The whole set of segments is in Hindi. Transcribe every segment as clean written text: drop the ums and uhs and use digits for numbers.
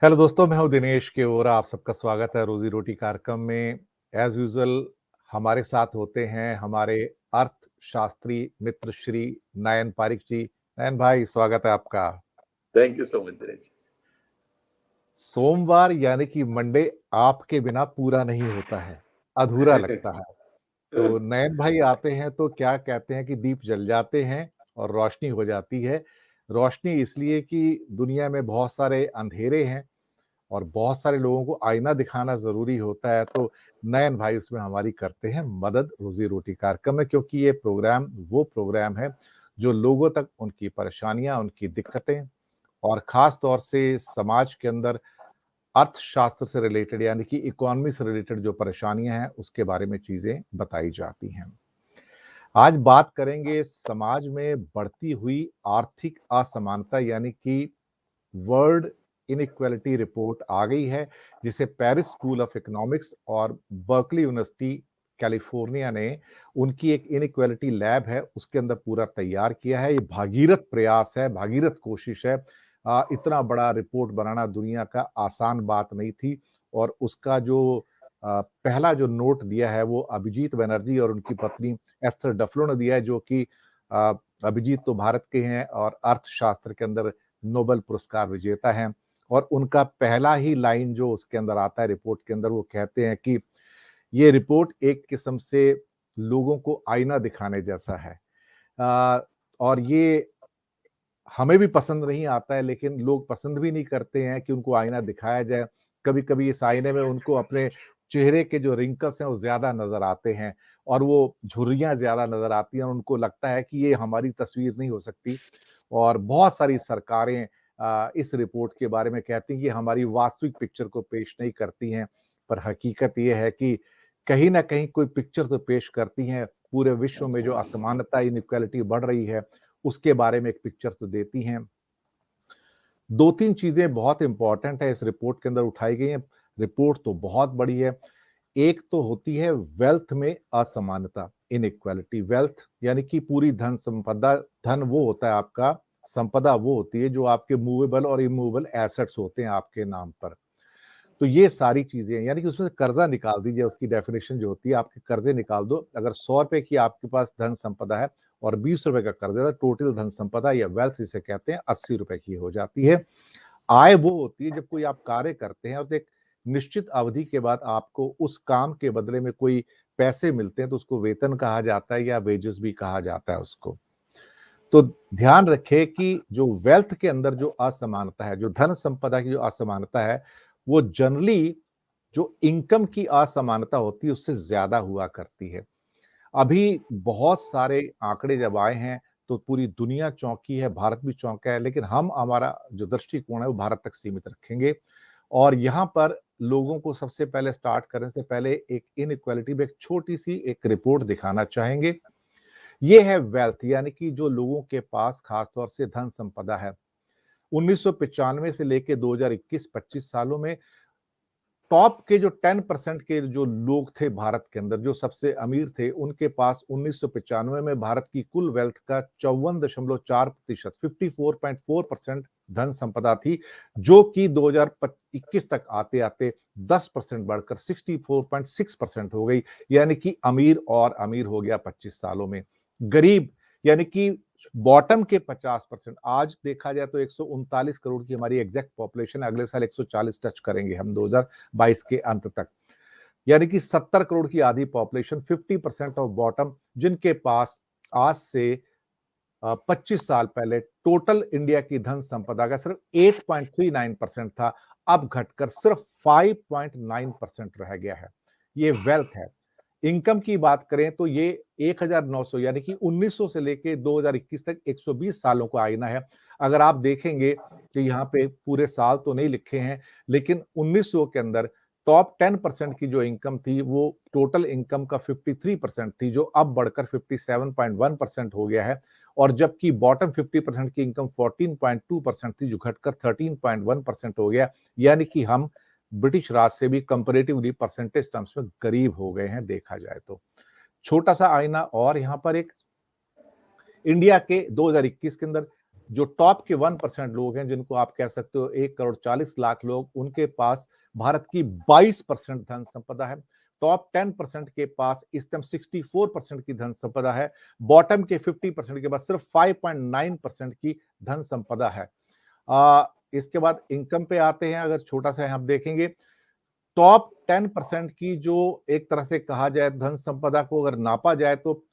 हेलो दोस्तों, मैं हूं दिनेश केवरा। आप सबका स्वागत है रोजी रोटी कार्यक्रम में। एज यूजुअल हमारे साथ होते हैं हमारे अर्थशास्त्री मित्र श्री नयन पारिक जी। नयन भाई, स्वागत है आपका। Thank you so much Dinesh ji. सोमवार यानी कि मंडे आपके बिना पूरा नहीं होता है, अधूरा लगता है। तो नयन भाई आते हैं तो क्या कहते हैं कि दीप जल जाते हैं और रोशनी हो जाती है। रोशनी इसलिए कि दुनिया में बहुत सारे अंधेरे हैं और बहुत सारे लोगों को आईना दिखाना ज़रूरी होता है। तो नयन भाई उसमें हमारी करते हैं मदद रोज़ी-रोटी कार्यक्रम में, क्योंकि ये प्रोग्राम वो प्रोग्राम है जो लोगों तक उनकी परेशानियाँ, उनकी दिक्कतें और ख़ास तौर से समाज के अंदर अर्थशास्त्र से रिलेटेड यानी कि इकोनॉमी से रिलेटेड जो परेशानियाँ हैं, उसके बारे में चीज़ें बताई जाती हैं। आज बात करेंगे समाज में बढ़ती हुई आर्थिक असमानता यानी कि वर्ल्ड इनइक्वालिटी रिपोर्ट आ गई है, जिसे पेरिस स्कूल ऑफ इकोनॉमिक्स और बर्कली यूनिवर्सिटी कैलिफोर्निया ने उनकी एक इनइक्वालिटी लैब है उसके अंदर पूरा तैयार किया है। ये भागीरथ प्रयास है, भागीरथ कोशिश है। इतना बड़ा रिपोर्ट बनाना दुनिया का आसान बात नहीं थी। और उसका जो पहला जो नोट दिया है वो अभिजीत बनर्जी और उनकी पत्नी एस्थर डफलो ने दिया है, जो कि अ, अभिजीत तो भारत के हैं और अर्थशास्त्र के अंदर नोबेल पुरस्कार विजेता हैं। और उनका पहला ही लाइन जो उसके अंदर आता है रिपोर्ट के अंदर, वो कहते हैं कि ये रिपोर्ट एक किस्म से लोगों को आईना दिखाने जैसा है। और ये हमें भी पसंद नहीं आता है, लेकिन लोग पसंद भी नहीं करते हैं कि उनको आईना दिखाया जाए। कभी-कभी इस आईने में उनको अपने चेहरे के जो रिंकल्स हैं वो ज़्यादा नज़र आते हैं और वो झुर्रियाँ ज़्यादा नज़र आती हैं और उनको लगता है कि ये हमारी तस्वीर नहीं हो सकती। और बहुत सारी सरकारें इस रिपोर्ट के बारे में कहती हैं कि हमारी वास्तविक पिक्चर को पेश नहीं करती हैं। पर हकीकत ये है कि कहीं न कहीं कोई पिक्चर तो पेश करती हैं। पूरे विश्व में जो असमानता, इनइक्वालिटी बढ़ रही है, उसके बारे में एक पिक्चर तो देती हैं। 2-3 चीज़ें बहुत इम्पोर्टेंट है इस रिपोर्ट के अंदर उठाई गई हैं। रिपोर्ट तो बहुत बड़ी है। एक तो होती है वेल्थ में असमानता, इनइक्वालिटी। वेल्थ यानी कि पूरी धन संपदा, धन वो होता है आपका, संपदा वो होती है जो आपके मूवेबल और इमूवेबल एसेट्स होते हैं आपके नाम पर। तो ये सारी चीज़ें यानी कि उसमें से कर्ज़ा निकाल दीजिए, उसकी डेफिनिशन जो होती है, आपके कर्ज़े निकाल दो। अगर ₹100 की आपके पास धन संपदा है और ₹20 का कर्ज़ा है, तो टोटल धन संपदा या वेल्थ जिसे कहते हैं ₹80 की हो जाती है। आय वो होती है जब कोई आप कार्य करते हैं और एक निश्चित अवधि के बाद आपको उस काम के बदले में कोई पैसे मिलते हैं, तो उसको वेतन कहा जाता है या वेजेस भी कहा जाता है उसको। तो ध्यान रखें कि जो वेल्थ के अंदर जो असमानता है, जो धन संपदा की जो असमानता है, वो जनरली जो इनकम की असमानता होती है उससे ज्यादा हुआ करती है। अभी बहुत सारे आंकड़े जब आए हैं तो पूरी दुनिया चौंकी है, भारत भी चौंका है, लेकिन हम हमारा जो दृष्टिकोण है वो भारत तक सीमित रखेंगे। और यहाँ पर लोगों को सबसे पहले स्टार्ट करने से पहले एक इनइक्वालिटी में एक छोटी सी एक रिपोर्ट दिखाना चाहेंगे। ये है वेल्थ यानी कि जो लोगों के पास खासतौर से धन संपदा है। 1995 से लेके 2021-25 सालों में टॉप के जो 10% के जो लोग थे भारत के अंदर, जो सबसे अमीर थे, उनके पास 1995 में भारत की कुल वेल्थ का 54.4%, 54.4% धन संपदा थी, जो कि 2021 तक आते-आते 10% बढ़कर 64.6% हो गई। यानी कि अमीर और अमीर हो गया 25 सालों में। गरीब यानी कि बॉटम के 50%, आज देखा जाए तो 139 करोड़ की हमारी एग्जैक्ट पॉपुलेशन है, अगले साल 140 टच करेंगे हम 2022 के अंत तक। यानी कि 70 करोड़ की आधी पॉपुलेशन, 50% ऑफ बॉटम, जिनके पास आज से 25 साल पहले टोटल इंडिया की धन संपदा का सिर्फ 8.39% था, अब घटकर सिर्फ 5.9% रह गया है। ये वेल्थ है। इनकम की बात करें तो ये 1900 यानी कि 1900 से लेके 2021 तक 120 सालों का आईना है। अगर आप देखेंगे कि यहाँ पे पूरे साल तो नहीं लिखे हैं, लेकिन 1900 के अंदर टॉप 10% की जो इनकम थी वो टोटल इनकम का 53% थी, जो अब बढ़कर 57.1% हो गया है। और जबकि बॉटम 50% की इनकम 14.2% थी, जो घटकर 13.1% हो गया। यानी कि हम ब्रिटिश राज से भी कंपैरेटिवली परसेंटेज टर्म्स में करीब हो गए हैं देखा जाए तो। छोटा सा आईना और यहाँ पर एक इंडिया के 2021 के अंदर जो टॉप के 1% लोग हैं, जिनको आप कह सकते हो 1,40,00,000 लोग, उनके पास भारत की 22% धन संपदा है। टॉप 10% के पास इस टाइम 64% की धन संपदा है। बॉटम के 50% के पास सिर्फ 5.9% की धन संपदा है। इसके बाद इनकम पे आते हैं, अगर छोटा सा हम देखेंगे, टॉप 10% की जो एक तरह से कहा जाए धन संपदा को अगर नापा जाए तो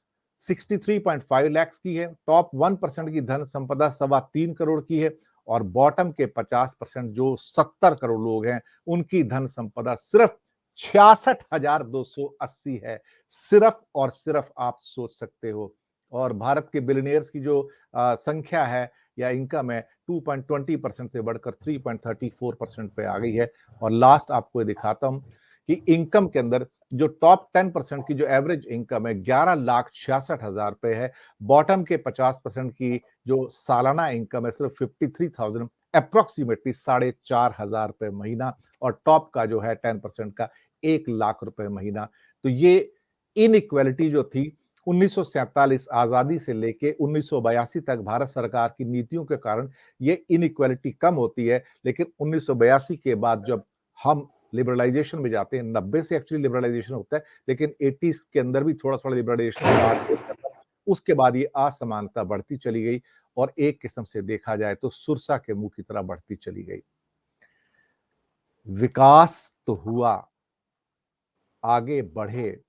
63.5 लाख की है। टॉप 1% की धन संपदा 3.25 करोड़ की है और बॉटम के 50% जो 70 करोड़ लोग हैं, उनकी धन संपदा सिर्फ 66,280 है। सिर्फ और सिर्फ आप सोच सकते हो। और भारत के बिलियनियर्स की जो संख्या है या इनकम है, 2.20% से बढ़कर 3.34% पे आ गई है। और लास्ट आपको दिखाता हूं कि इनकम के अंदर जो टॉप 10% की जो एवरेज इनकम है 11,66,000 रुपए है। बॉटम के 50% की जो सालाना इनकम है सिर्फ 53,000, अप्रोक्सीमेटली 4,500 रुपए महीना। और टॉप का जो है 10% का 1 लाख रुपए महीना। तो ये इनइक्वालिटी जो थी 1947 आजादी से लेके 1982 तक भारत सरकार की नीतियों के कारण ये इनइक्वालिटी कम होती है। लेकिन 1982 के बाद जब हम लिबरलाइजेशन में जाते हैं, 90 से एक्चुअली लिबरलाइजेशन होता है, लेकिन 80s के अंदर भी थोड़ा थोड़ा लिबरलाइजेशन स्टार्ट हो गया था। उसके बाद ये असमानता बढ़ती चली गई और एक किस्म से देखा जाए तो सुरसा के मुंह की तरह बढ़ती चली गई। विकास तो हुआ, आगे बढ़े,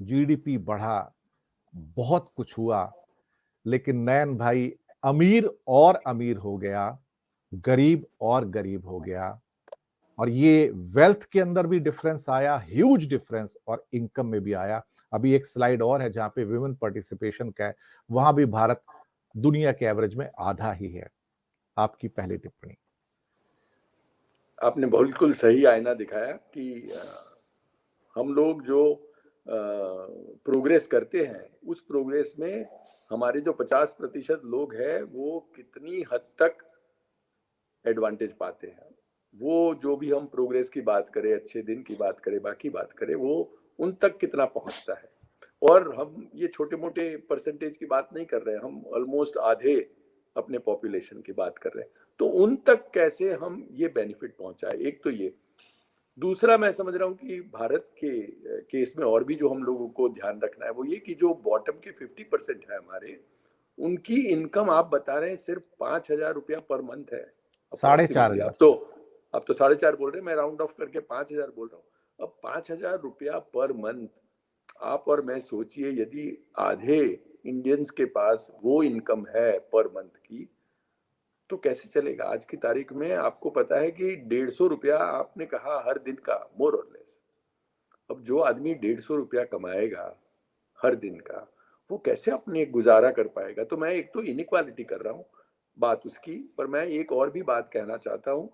जीडीपी बढ़ा, बहुत कुछ हुआ, लेकिन नयन भाई अमीर और अमीर हो गया, गरीब और गरीब हो गया। और ये वेल्थ के अंदर भी डिफरेंस आया, ह्यूज डिफरेंस, और इनकम में भी आया। अभी एक स्लाइड और है जहां पे विमेन पार्टिसिपेशन का है, वहां भी भारत दुनिया के एवरेज में आधा ही है। आपकी पहली टिप्पणी। आपने बिल्कुल सही आईना दिखाया कि हम लोग जो प्रोग्रेस करते हैं उस प्रोग्रेस में हमारे जो 50% लोग हैं वो कितनी हद तक एडवांटेज पाते हैं। वो जो भी हम प्रोग्रेस की बात करें, अच्छे दिन की बात करें, बाकी बात करें, वो उन तक कितना पहुंचता है। और हम ये छोटे मोटे परसेंटेज की बात नहीं कर रहे हैं, हम ऑलमोस्ट आधे अपने पॉपुलेशन की बात कर रहे हैं। तो उन तक कैसे हम ये बेनिफिट पहुंचाए, एक तो ये। दूसरा मैं समझ रहा हूँ कि भारत के केस में और भी जो हम लोगों को ध्यान रखना है वो ये कि जो बॉटम के 50% है हमारे, उनकी इनकम आप बता रहे हैं सिर्फ 5,000 रुपया पर मंथ है साढ़े चार अप्रोक्सीमेटली। हजार अब तो 4.5 बोल रहे हैं, मैं राउंड ऑफ करके 5,000 बोल रहा हूँ। अब 5,000 रुपया पर मंथ, आप और मैं सोचिए, यदि आधे इंडियंस के पास वो इनकम है पर मंथ की, तो कैसे चलेगा। आज की तारीख में आपको पता है कि 150 रुपया आपने कहा हर दिन का, मोर और लेस। अब जो आदमी 150 रुपया कमाएगा हर दिन का, वो कैसे अपने गुजारा कर पाएगा। तो मैं एक तो इनइक्वालिटी कर रहा हूँ बात उसकी, पर मैं एक और भी बात कहना चाहता हूँ।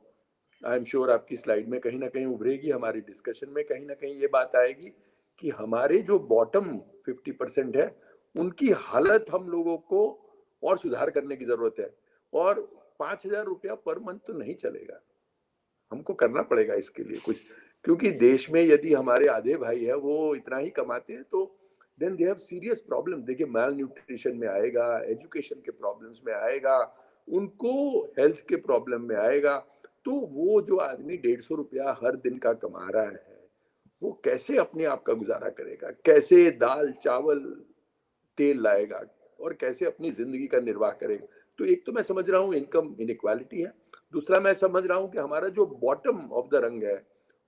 आई एम श्योर आपकी स्लाइड में कहीं ना कहीं उभरेगी, हमारी डिस्कशन में कहीं ना कहीं ये बात आएगी कि हमारे जो बॉटम 50% है उनकी हालत हम लोगों को और सुधार करने की जरूरत है। और 5,000 रुपया पर मंथ तो नहीं चलेगा, हमको करना पड़ेगा इसके लिए कुछ। क्योंकि देश में यदि हमारे आधे भाई है वो इतना ही कमाते हैं तो then they have serious problem. देखिए, माल न्यूट्रिशन में आएगा, एजुकेशन के प्रॉब्लम्स में आएगा, उनको हेल्थ के प्रॉब्लम में आएगा। तो वो जो आदमी 150 रुपया हर दिन का कमा रहा है, वो कैसे अपने आप का गुजारा करेगा, कैसे दाल चावल तेल लाएगा और कैसे अपनी जिंदगी का निर्वाह करेगा। तो एक तो मैं समझ रहा हूँ इनकम इनइक्वालिटी है। दूसरा मैं समझ रहा हूँ कि हमारा जो बॉटम ऑफ द रंग है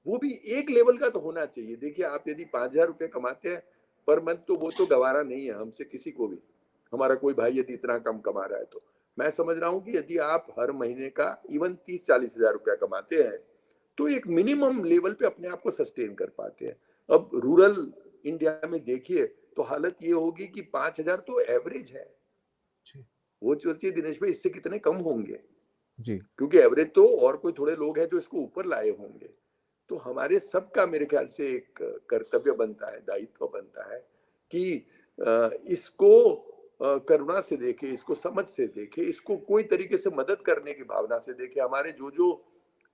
वो भी एक लेवल का तो होना चाहिए। देखिए, आप यदि 5,000 रुपये कमाते हैं पर मंथ, तो वो तो गवारा नहीं है हमसे किसी को भी। हमारा कोई भाई यदि इतना कम कमा रहा है तो मैं समझ रहा हूँ कि यदि आप हर महीने का इवन 30-40 हजार रुपया कमाते हैं तो एक मिनिमम लेवल पे अपने आप को सस्टेन कर पाते हैं। अब रूरल इंडिया में देखिए तो हालत ये होगी कि 5,000 तो एवरेज है। जी वो सोचिए दिनेश भाई, इससे कितने कम होंगे, जी क्योंकि एवरेज तो और कोई थोड़े लोग हैं जो इसको ऊपर लाए होंगे। तो हमारे सबका मेरे ख्याल से एक कर्तव्य बनता है, दायित्व बनता है कि इसको करुणा से देखे, इसको समझ से देखे, इसको कोई तरीके से मदद करने की भावना से देखे। हमारे जो जो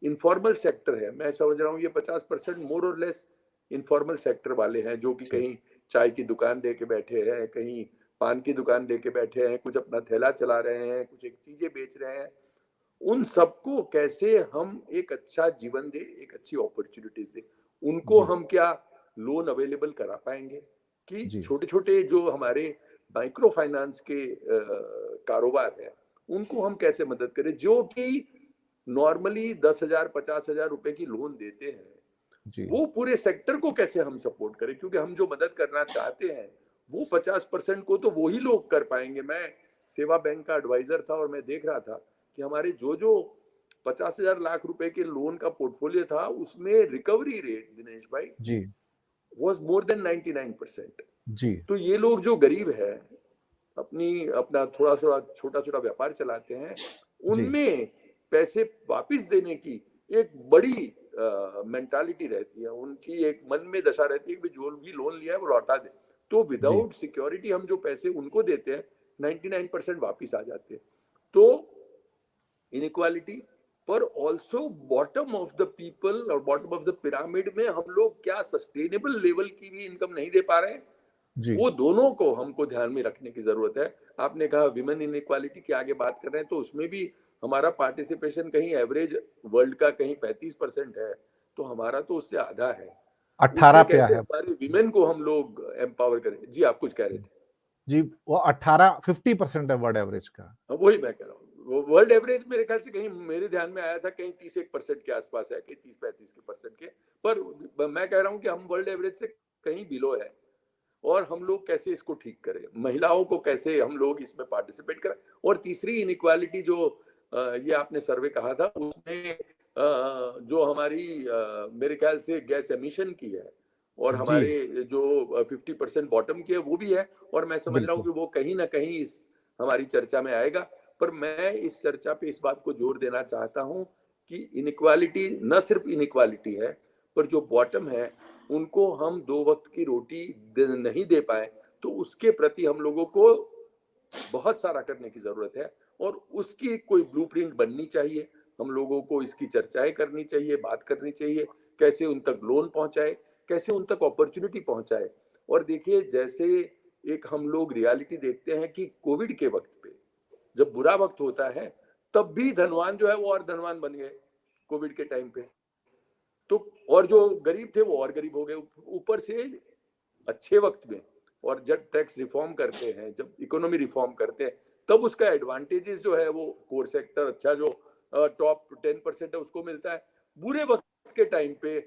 इनफॉर्मल सेक्टर है, मैं समझ रहा हूँ ये 50% मोर और लेस इनफॉर्मल सेक्टर वाले हैं, जो कि जी कहीं चाय की दुकान लेके बैठे हैं, कहीं पान की दुकान लेके बैठे हैं, कुछ अपना ठेला चला रहे हैं, कुछ एक चीजें बेच रहे हैं, उन सबको कैसे हम एक अच्छा जीवन दे, एक अच्छी अपॉर्चुनिटीज दे। उनको जी, हम क्या लोन अवेलेबल करा पाएंगे कि जी, छोटे छोटे जो हमारे माइक्रो फाइनेंस के कारोबार है, उनको हम कैसे मदद करें, जो कि नॉर्मली 10,000 50,000 रुपए की लोन देते हैं, जी, वो पूरे सेक्टर को कैसे हम सपोर्ट करें, क्योंकि हम जो मदद करना चाहते हैं वो 50% को तो वही लोग कर पाएंगे। मैं सेवा बैंक का एडवाइजर था और मैं देख रहा था कि हमारे जो जो 50,000 लाख रुपए के लोन का पोर्टफोलियो था, उसमें रिकवरी रेट दिनेश भाई जी, वाज मोर देन 99%। जी, तो ये लोग जो गरीब है, अपनी अपना थोड़ा थोड़ा छोटा छोटा व्यापार चलाते हैं, जी, उनमें पैसे वापस देने की एक बड़ी मेंटालिटी रहती है, उनकी एक मन में दशा रहती है कि जो भी लोन लिया है वो लौटा दे। तो जी, विदाउट सिक्योरिटी हम जो पैसे उनको देते हैं, 99% वापस आ जाते हैं। तो इनइक्वालिटी पर also bottom of the people और बॉटम ऑफ द पिरामिड में हम लोग क्या सस्टेनेबल लेवल की भी इनकम नहीं दे पा रहे हैं, जी, वो दोनों को हमको ध्यान में रखने की जरूरत है। आपने कहा विमेन इनइक्वालिटी की आगे बात कर रहे हैं, तो उसमें भी हमारा पार्टिसिपेशन कहीं एवरेज वर्ल्ड का कहीं 35% है, तो हमारा तो उससे आधा है। 18 उसमें पे कैसे है। हमारे विमेन को हम लोग एम्पावर करें। जी आप कुछ कह रहे थे। जी, वो 18 50% है वर्ल्ड एवरेज का। वही मैं कह रहा हूँ, वो वर्ल्ड एवरेज मेरे ख्याल से कहीं मेरे ध्यान में आया था कहीं 31% के आसपास है, कहीं 30-35% के। पर मैं कह रहा हूँ कि हम वर्ल्ड एवरेज से कहीं बिलो है, और हम लोग कैसे इसको ठीक करें, महिलाओं को कैसे हम लोग इसमें पार्टिसिपेट करें। और तीसरी इनइक्वालिटी जो ये आपने सर्वे कहा था, उसमें जो हमारी मेरे ख्याल से गैस एमिशन की है, और जी, हमारे जो 50% बॉटम की है वो भी है, और मैं समझ रहा हूँ बिल्कुल। कि वो कहीं ना कहीं इस हमारी चर्चा में आएगा। पर मैं इस चर्चा पे इस बात को जोर देना चाहता हूँ कि इनइक्वालिटी न सिर्फ इनइक्वालिटी है, पर जो बॉटम है उनको हम दो वक्त की रोटी नहीं दे पाए, तो उसके प्रति हम लोगों को बहुत सारा करने की जरूरत है, और उसकी कोई ब्लूप्रिंट बननी चाहिए। हम लोगों को इसकी चर्चाएं करनी चाहिए, बात करनी चाहिए, कैसे उन तक लोन पहुंचाए, कैसे उन तक अपॉर्चुनिटी पहुंचाए। और देखिए, जैसे एक हम लोग रियलिटी देखते हैं कि कोविड के वक्त पे जब बुरा वक्त होता है, तब भी धनवान जो है वो और धनवान बन गए कोविड के टाइम पे। तो और जो गरीब थे वो और गरीब हो गए ऊपर से। अच्छे वक्त में और जब टैक्स रिफॉर्म करते हैं, जब इकोनॉमी रिफॉर्म करते हैं, तब उसका एडवांटेजेस जो है वो कोर सेक्टर अच्छा जो टॉप 10% है उसको मिलता है। बुरे वक्त के टाइम पे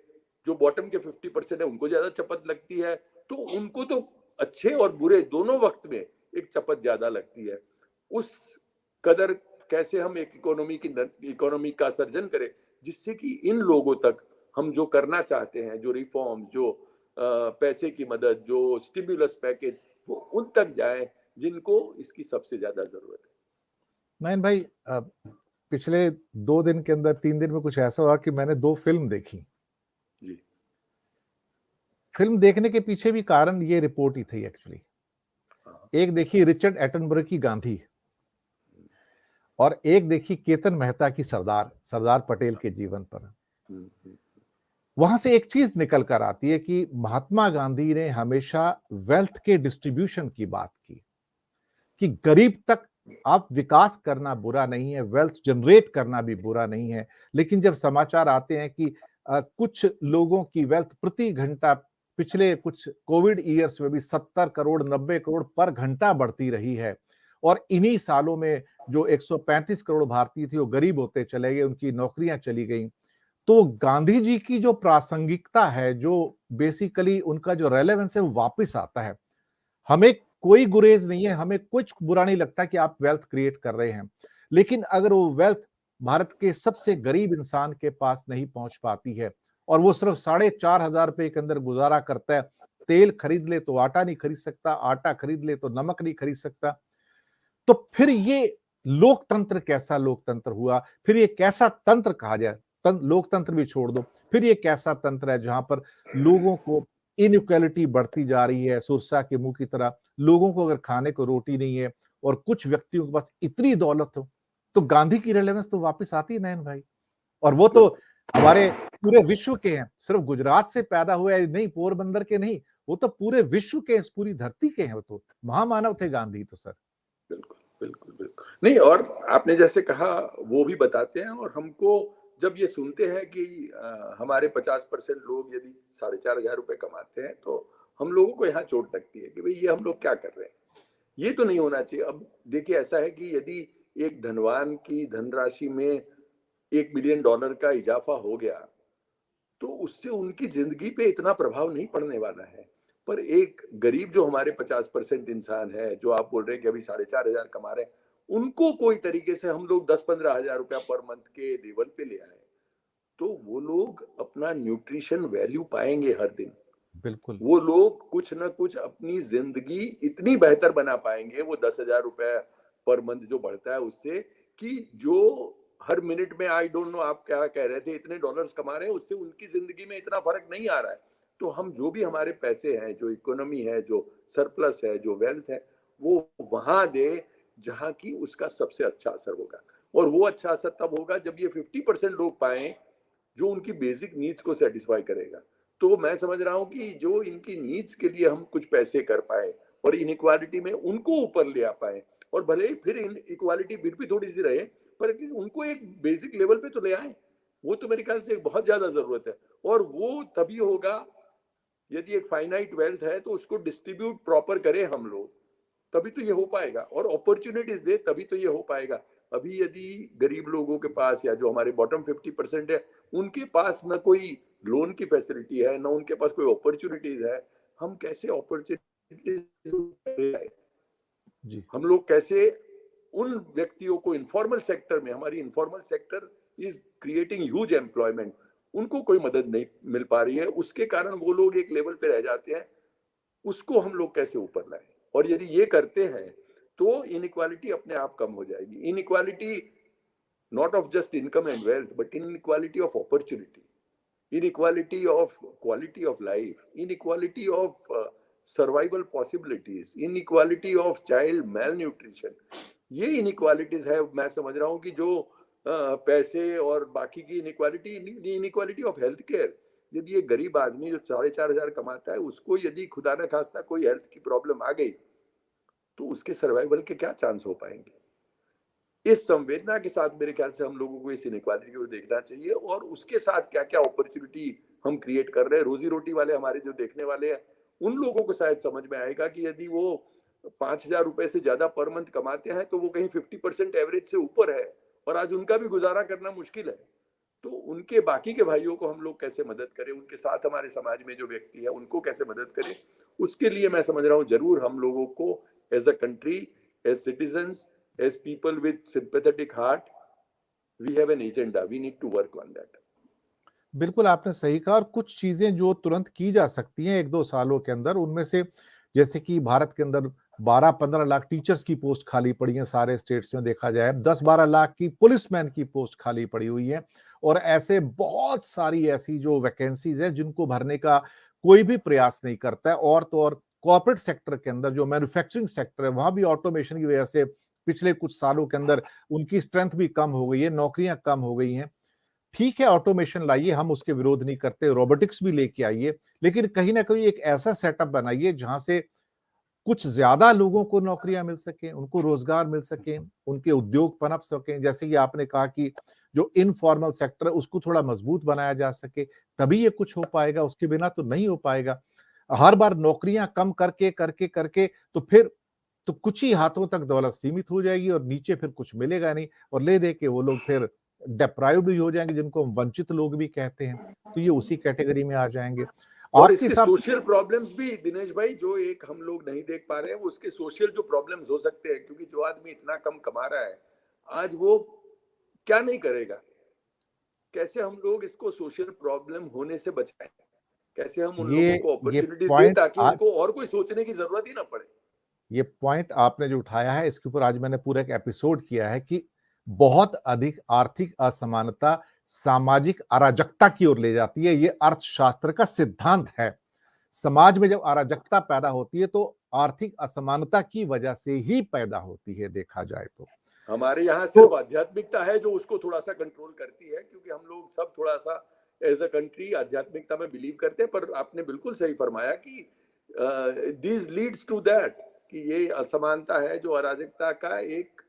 जो बॉटम के 50% है उनको ज्यादा चपत लगती है। तो उनको तो अच्छे और बुरे दोनों वक्त में एक चपत ज्यादा लगती है। उस कदर कैसे हम एक इकोनॉमी का सर्जन करें, जिससे कि इन लोगों तक हम जो करना चाहते हैं, जो रिफॉर्म्स, जो पैसे की मदद, जो स्टिमुलस पैकेज, वो उन तक जाए जिनको इसकी सबसे ज्यादा जरूरत है। नयन भाई, पिछले 2 दिन के अंदर 3 दिन में कुछ ऐसा हुआ कि मैंने 2 फ़िल्म देखी। जी। फ़िल्म देखने के पीछे भी कारण ये रिपोर्ट ही थी एक्चुअली। हाँ। एक देखी रिचर्ड एटनबरो की गांधी, और एक देखी केतन मेहता की सरदार, सरदार पटेल के जीवन पर। हम्म, हम्म, वहां से एक चीज निकल कर आती है कि महात्मा गांधी ने हमेशा वेल्थ के डिस्ट्रीब्यूशन की बात की, कि गरीब तक आप विकास करना बुरा नहीं है, वेल्थ जनरेट करना भी बुरा नहीं है। लेकिन जब समाचार आते हैं कि कुछ लोगों की वेल्थ प्रति घंटा पिछले कुछ कोविड ईयर्स में भी 70 करोड़ 90 करोड़ पर घंटा बढ़ती रही है, और इन्हीं सालों में जो 135 करोड़ भारतीय थे वो गरीब होते चले गए, उनकी नौकरियां चली गई। तो गांधी जी की जो प्रासंगिकता है, जो बेसिकली उनका जो रेलेवेंस है, वो वापस आता है। हमें कोई गुरेज नहीं है, हमें कुछ बुरा नहीं लगता कि आप वेल्थ क्रिएट कर रहे हैं। लेकिन अगर वो वेल्थ भारत के सबसे गरीब इंसान के पास नहीं पहुंच पाती है, और वो सिर्फ 4,500 रुपए के अंदर गुजारा करता है, तेल खरीद ले तो आटा नहीं खरीद सकता, आटा खरीद ले तो नमक नहीं खरीद सकता, तो फिर ये लोकतंत्र कैसा लोकतंत्र हुआ? फिर ये कैसा तंत्र कहा जाए? लोकतंत्र भी छोड़ दो, फिर ये कैसा तंत्र है जहां पर लोगों को इनइक्वालिटी बढ़ती जा रही है सुरसा के मुंह की तरह। लोगों को अगर खाने को रोटी नहीं है और कुछ व्यक्तियों के पास इतनी दौलत हो, तो गांधी की रेलेवेंस तो वापस आती है नयन भाई। और वो तो बिल्कुल। हमारे पूरे विश्व के हैं, सिर्फ गुजरात से पैदा हुए नहीं, पोरबंदर के नहीं, वो तो पूरे विश्व के, इस पूरी धरती के हैं, वो तो महामानव थे गांधी तो सर। बिल्कुल, बिल्कुल, बिल्कुल। नहीं, और आपने जैसे कहा वो भी बताते हैं, और हमको जब ये सुनते हैं कि हमारे 50% लोग यदि 4,500 रुपए कमाते हैं, तो हम लोगों को यहाँ चोट लगती है कि भई ये हम लोग क्या कर रहे हैं? ये तो नहीं होना चाहिए। अब देखिए, ऐसा है कि यदि एक धनवान की धनराशि में $1 बिलियन का इज़ाफ़ा हो गया, तो उससे उनकी ज़िंदगी पे इतना प्रभाव नहीं पड़ने वाला है। पर एक गरीब जो हमारे 50% इंसान है, जो आप बोल रहे हैं कि अभी 4,500 कमा रहे हैं, उनको कोई तरीके से हम लोग 10-15 हज़ार रुपया पर मंथ के लेवल पे ले आएँ, तो वो लोग अपना न्यूट्रिशन वैल्यू पाएँगे हर दिन। बिल्कुल। वो लोग कुछ न कुछ अपनी ज़िंदगी इतनी बेहतर बना पाएँगे, वो 10,000 रुपए पर मंथ जो बढ़ता है उससे, कि जो हर मिनट में, आई डोंट नो आप क्या कह रहे थे, इतने डॉलर्स कमा रहे हैं, उससे उनकी ज़िंदगी में इतना फ़र्क नहीं आ रहा है। तो हम जो भी हमारे पैसे हैं, जो इकोनॉमी है, जो सरप्लस है, जो वेल्थ है, वो वहाँ दें जहाँ की उसका सबसे अच्छा असर होगा। और वो अच्छा असर तब होगा जब ये 50% लोग पाएँ, जो उनकी बेसिक नीड्स को सैटिस्फाई करेगा। तो मैं समझ रहा हूँ कि जो इनकी नीड्स के लिए हम कुछ पैसे कर पाए और इनइक्वालिटी में उनको ऊपर ले आ पाए, और भले ही फिर इनइक्वालिटी फिर भी थोड़ी सी रहे, पर एटलीस्ट उनको एक बेसिक लेवल पे तो ले आए। वो तो मेरे ख्याल से बहुत ज्यादा जरूरत है। और वो तभी होगा यदि एक फाइनाइट वेल्थ है तो उसको डिस्ट्रीब्यूट प्रॉपर करें हम लोग, तभी तो ये हो पाएगा। और अपॉर्चुनिटीज दे, तभी तो ये हो पाएगा। अभी यदि गरीब लोगों के पास, या जो हमारे बॉटम 50% है, उनके पास ना कोई लोन की फैसिलिटी है, ना उनके पास कोई अपॉर्चुनिटीज है, हम कैसे अपॉर्चुनिटीज, जी। हम लोग कैसे उन व्यक्तियों को इनफॉर्मल सेक्टर में, हमारी informal sector is creating huge employment, उनको कोई मदद नहीं मिल पा रही है, उसके कारण वो लोग एक लेवल पे रह जाते हैं, उसको हम लोग कैसे ऊपर लाएं। और यदि ये करते हैं तो इनइक्वालिटी अपने आप कम हो जाएगी। Inequality not of just income and wealth, but inequality of opportunity, inequality of quality of life, inequality of survival possibilities, inequality of child malnutrition, ये inequalities है। मैं समझ रहा हूँ कि जो पैसे और बाकी की inequality, inequality of health care, यदि ये गरीब आदमी जो 4,500 कमाता है, उसको यदि खुदा न खास्ता कोई हेल्थ की प्रॉब्लम आ गई, तो उसके सर्वाइवल के क्या चांस हो पाएंगे। इस संवेदना के साथ मेरे ख्याल से हम लोगों को इस इनइक्वालिटी को देखना चाहिए, और उसके साथ क्या क्या अपॉर्चुनिटी हम क्रिएट कर रहे हैं। रोजी रोटी वाले हमारे जो देखने वाले हैं, उन लोगों को शायद समझ में आएगा कि यदि वो 5,000 रुपए से ज्यादा पर मंथ कमाते हैं, तो वो कहीं 50% एवरेज से ऊपर है, और आज उनका भी गुजारा करना मुश्किल है। तो उनके बाकी के भाइयों को हम लोग कैसे मदद करें, उनके साथ हमारे समाज में जो व्यक्ति है उनको कैसे मदद करें, उसके लिए मैं समझ रहा हूँ जरूर हम लोगों को as a country, as citizens, as people with sympathetic heart, we have an agenda, we need to work on that. बिल्कुल आपने सही कहा, और कुछ चीजें जो तुरंत की जा सकती हैं 1-2 सालों के अंदर, उनमें से जैसे कि भारत के अंदर 12-15 लाख टीचर्स की पोस्ट खाली पड़ी हैं सारे स्टेट्स में देखा जाए, 10-12 लाख की पुलिसमैन की पोस्ट खाली पड़ी हुई है, और ऐसे बहुत सारी ऐसी जो वैकेंसीज हैं जिनको भरने का कोई भी प्रयास नहीं करता है। और तो और कॉर्पोरेट सेक्टर के अंदर जो मैन्युफैक्चरिंग सेक्टर है, वहां भी ऑटोमेशन की वजह से पिछले कुछ सालों के अंदर उनकी स्ट्रेंथ भी कम हो गई है, नौकरियां कम हो गई हैं। ठीक है, ऑटोमेशन लाइए, हम उसके विरोध नहीं करते, रोबोटिक्स भी लेके आइए, लेकिन कहीं ना कहीं एक ऐसा सेटअप बनाइए जहां से कुछ ज्यादा लोगों को नौकरियां मिल सके, उनको रोजगार मिल सके, उनके उद्योग पनप सकें। जैसे कि आपने कहा कि जो इनफॉर्मल सेक्टर है उसको थोड़ा मजबूत बनाया जा सके, तभी ये कुछ हो पाएगा, उसके बिना तो नहीं हो पाएगा। हर बार नौकरियां कम करके करके करके तो फिर तो कुछ ही हाथों तक दौलत सीमित हो जाएगी, और नीचे फिर कुछ मिलेगा नहीं, और ले दे के वो लोग फिर डिप्राइव्ड भी हो जाएंगे, जिनको हम वंचित लोग भी कहते हैं, तो ये उसी कैटेगरी में आ जाएंगे। और आपके इसके हिसाब से सोशल प्रॉब्लम्स भी दिनेश भाई, जो एक हम लोग नहीं देख पा रहे हैं, वो उसके सोशल जो प्रॉब्लम्स हो सकते हैं, क्योंकि जो आदमी इतना कम कमा रहा है आज, वो क्या नहीं करेगा। कैसे हम लोग इसको सोशल प्रॉब्लम होने से बचाएं, कैसे हम उन लोगों को ये अपॉर्चुनिटीज दें पॉइंट ताकि आज उनको और कोई सोचने की जरूरत ही ना पड़े। ये पॉइंट आपने जो उठाया है, इसके ऊपर आज मैंने पूरा एक एपिसोड किया है कि बहुत अधिक आर्थिक असमानता सामाजिक अराजकता की ओर ले जाती है। ये अर्थशास्त्र का सिद्धांत है। समाज में जब अराजकता पैदा होती है तो आर्थिक असमानता की वजह से ही पैदा होती है, देखा जाए तो। हमारे यहाँ तो सिर्फ आध्यात्मिकता है जो उसको थोड़ा सा कंट्रोल करती है, क्योंकि हम लोग सब थोड़ा सा एज अ कंट्री आध्यात्मिकता में बिलीव करते हैं। पर आपने बिल्कुल सही फरमाया कि दिस लीड्स टू दैट कि ये असमानता है जो अराजकता का एक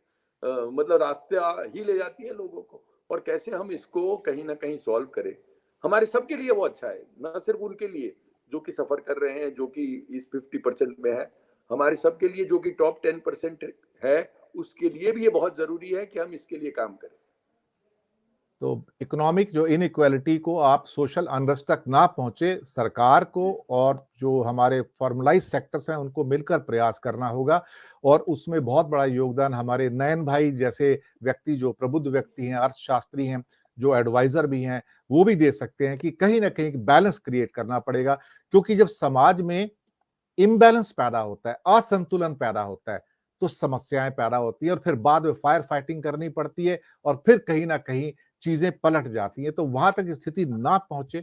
मतलब रास्ता ही ले जाती है लोगों को, और कैसे हम इसको कहीं ना कहीं सॉल्व करें हमारे सबके लिए वो अच्छा है, ना सिर्फ उनके लिए जो कि सफर कर रहे हैं, जो कि इस 50% में है, हमारे सबके लिए जो कि टॉप 10% है, उसके लिए भी ये बहुत जरूरी है कि हम इसके लिए काम करें। तो इकोनॉमिक जो इनइक्वालिटी को आप सोशल अनरेस्ट तक ना पहुंचे, सरकार को और जो हमारे फॉर्मलाइज सेक्टर्स हैं उनको मिलकर प्रयास करना होगा। और उसमें बहुत बड़ा योगदान हमारे नयन भाई जैसे व्यक्ति, जो प्रबुद्ध व्यक्ति हैं, अर्थशास्त्री हैं, जो एडवाइजर भी हैं, वो भी दे सकते हैं कि कहीं ना कहीं बैलेंस क्रिएट करना पड़ेगा। क्योंकि जब समाज में इम्बैलेंस पैदा होता है, असंतुलन पैदा होता है, तो समस्याएं पैदा होती हैं और फिर बाद में फायर फाइटिंग करनी पड़ती है और फिर कहीं ना कहीं चीजें पलट जाती हैं। तो वहां तक स्थिति ना पहुंचे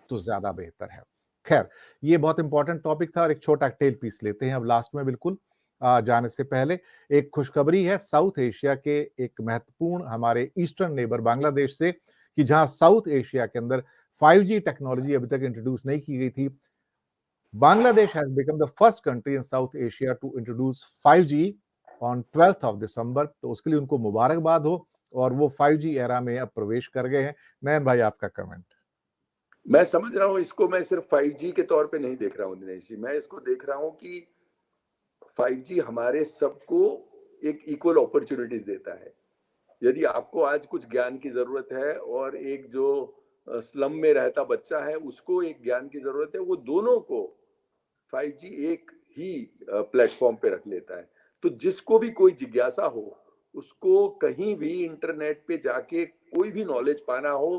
तो ज्यादा बेहतर है। खैर, ये बहुत इंपॉर्टेंट टॉपिक था और एक छोटा टेल पीस लेते हैं अब लास्ट में, बिल्कुल जाने से पहले एक खुशखबरी है साउथ एशिया के एक महत्वपूर्ण हमारे ईस्टर्न नेबर बांग्लादेश से, कि जहां साउथ एशिया के अंदर 5G टेक्नोलॉजी अभी तक इंट्रोड्यूस नहीं की गई थी। Bangladesh has become the first country in South Asia to introduce 5G on 12th of December। तो उसके लिए उनको मुबारकबाद हो और वो 5G एरा में अब प्रवेश कर गए हैं। नयन भाई, आपका कमेंट। मैं समझ रहा हूँ इसको, मैं सिर्फ 5G के तौर पे नहीं देख रहा हूँ दिनेश जी, मैं इसको देख रहा हूँ कि 5G हमारे सबको एक इक्वल अपॉर्चुनिटीज देता है। यदि आपको आज कुछ ज्ञान की जरूरत है और एक जो स्लम में रहता बच्चा है उसको एक ज्ञान की जरूरत है, वो दोनों को 5G एक ही प्लेटफॉर्म पे रख लेता है। तो जिसको भी कोई जिज्ञासा हो, उसको कहीं भी इंटरनेट पे जाके कोई भी नॉलेज पाना हो,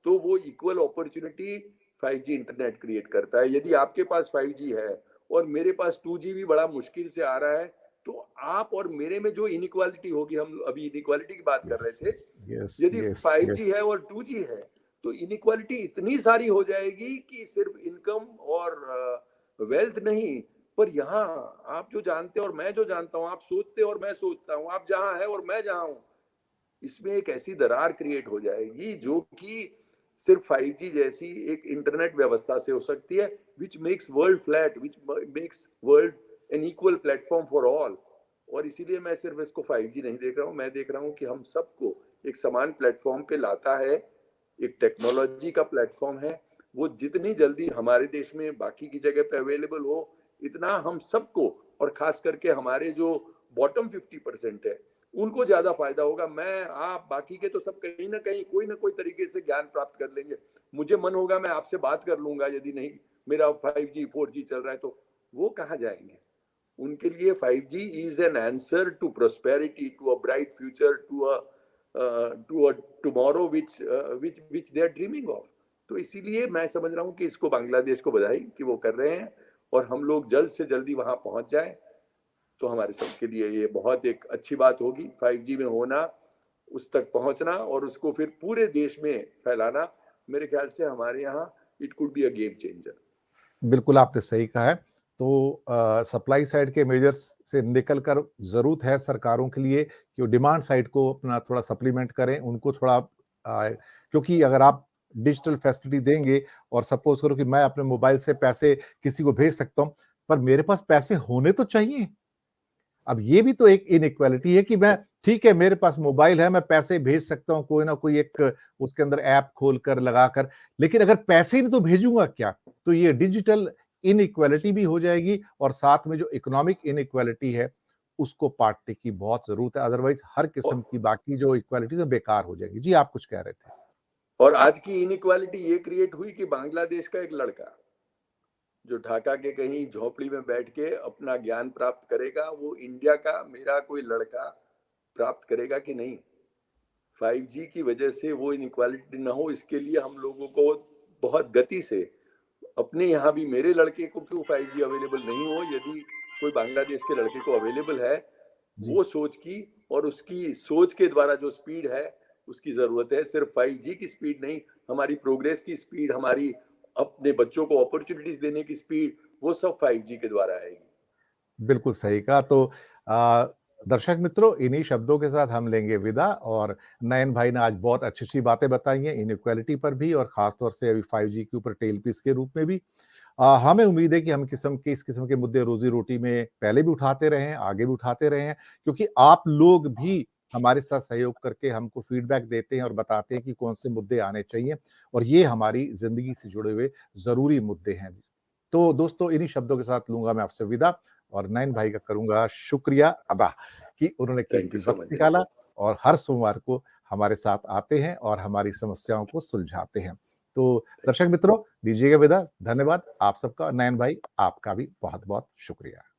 तो वो equal opportunity 5G internet create करता है। यदि आपके पास 5G है और मेरे पास 2G भी बड़ा मुश्किल से आ रहा है, तो आप और मेरे में जो इनइक्वालिटी होगी, हम अभी इनइक्वालिटी की बात कर यस, रहे थे, यस, यदि यस, 5G यस। है और 2G है, तो इनइक्वालिटी इतनी सारी हो जाएगी कि सिर्फ इनकम और वेल्थ नहीं, पर यहाँ आप जो जानते हो और मैं जो जानता हूँ, आप सोचते हो और मैं सोचता हूँ, आप जहाँ है और मैं जहाँ हूँ, इसमें एक ऐसी दरार क्रिएट हो जाएगी जो कि सिर्फ 5G जैसी एक इंटरनेट व्यवस्था से हो सकती है, which makes world flat, which makes world an equal platform for all. और इसीलिए मैं सिर्फ इसको 5G नहीं देख रहा हूँ, मैं देख रहा हूँ कि हम सबको एक समान प्लेटफॉर्म पे लाता है, एक टेक्नोलॉजी का प्लेटफॉर्म है। वो जितनी जल्दी हमारे देश में बाकी की जगह पे अवेलेबल हो, इतना हम सबको, और खास करके हमारे जो बॉटम 50% है, उनको ज्यादा फायदा होगा। मैं, आप, बाकी के तो सब कहीं ना कोई तरीके से ज्ञान प्राप्त कर लेंगे। मुझे मन होगा मैं आपसे बात कर लूंगा, यदि नहीं मेरा 5G 4G चल रहा है तो वो कहाँ जाएंगे? उनके लिए 5G is an answer to prosperity, to a bright future, to a tomorrow which they are dreaming of. तो इसीलिए मैं समझ रहा हूँ कि इसको बांग्लादेश को बधाई कि वो कर रहे हैं, और हम लोग जल्द से जल्दी वहां पहुंच जाए तो हमारे सबके लिए ये बहुत एक अच्छी बात होगी। 5G में होना, उस तक पहुंचना और उसको फिर पूरे देश में फैलाना, मेरे ख्याल से हमारे यहाँ it could be a game changer. बिल्कुल आपने सही कहा है। तो सप्लाई साइड के मेजर्स से निकल कर जरूरत है सरकारों के लिए कि वो डिमांड साइड को अपना थोड़ा सप्लीमेंट करें, उनको थोड़ा क्योंकि अगर आप डिजिटल फैसिलिटी देंगे और सपोज करो कि मैं अपने मोबाइल से पैसे किसी को भेज सकता हूं, पर मेरे पास पैसे होने तो चाहिए। अब ये भी तो एक इनइक्वालिटी है कि मैं, ठीक है मेरे पास मोबाइल है, मैं पैसे भेज सकता हूँ कोई ना कोई एक उसके अंदर ऐप खोल कर लगा कर, लेकिन अगर पैसे ही नहीं तो भेजूंगा क्या? तो ये डिजिटल इनइक्वालिटी भी हो जाएगी और साथ में जो इकोनॉमिक इनइक्वालिटी है उसको पाटने की बहुत जरूरत है, अदरवाइज हर किस्म की बाकी जो इक्वालिटीज है बेकार हो जाएगी। जी, आप कुछ कह रहे थे। और आज की इनइक्वालिटी ये क्रिएट हुई कि बांग्लादेश का एक लड़का जो ढाका के कहीं झोपड़ी में बैठ के अपना ज्ञान प्राप्त करेगा, वो इंडिया का मेरा कोई लड़का प्राप्त करेगा कि नहीं? 5G की वजह से वो इनइक्वालिटी ना हो, इसके लिए हम लोगों को बहुत गति से अपने यहाँ भी, मेरे लड़के को क्यों 5G अवेलेबल नहीं हो, यदि कोई बांग्लादेश के लड़के को अवेलेबल है, जी, वो सोच की और उसकी सोच के द्वारा जो स्पीड है उसकी जरूरत है। सिर्फ 5G की स्पीड नहीं, हमारी प्रोग्रेस की स्पीड, हमारी अपने बच्चों को अपॉर्चुनिटीज देने की स्पीड, वो सब 5G के द्वारा आएगी। बिल्कुल सही कहा। तो आ, दर्शक मित्रों, इन्हीं शब्दों के साथ हम लेंगे विदा। और नयन भाई ने आज बहुत अच्छी अच्छी बातें बताई हैं इनइक्वालिटी पर भी और खासतौर से अभी 5G के ऊपर टेल पीस के रूप में भी। हमें उम्मीद है कि हम इस किस्म के मुद्दे रोज़ी-रोटी में पहले भी उठाते रहे हैं, आगे भी उठाते रहे हैं, क्योंकि आप लोग भी हमारे साथ सहयोग करके हमको फीडबैक देते हैं और बताते हैं कि कौन से मुद्दे आने चाहिए और ये हमारी ज़िंदगी से जुड़े हुए ज़रूरी मुद्दे हैं। तो दोस्तों, इन्हीं शब्दों के साथ लूँगा मैं आपसे विदा और नयन भाई का करूँगा शुक्रिया अदा कि उन्होंने थैंक कीमती यू सो वक़्त मच, थैंक निकाला यू। और हर सोमवार को हमारे साथ आते हैं और हमारी समस्याओं को सुलझाते हैं। तो थैंक दर्शक मित्रों, दीजिएगा विदा। धन्यवाद आप सबका। नयन भाई, आपका भी बहुत-बहुत शुक्रिया।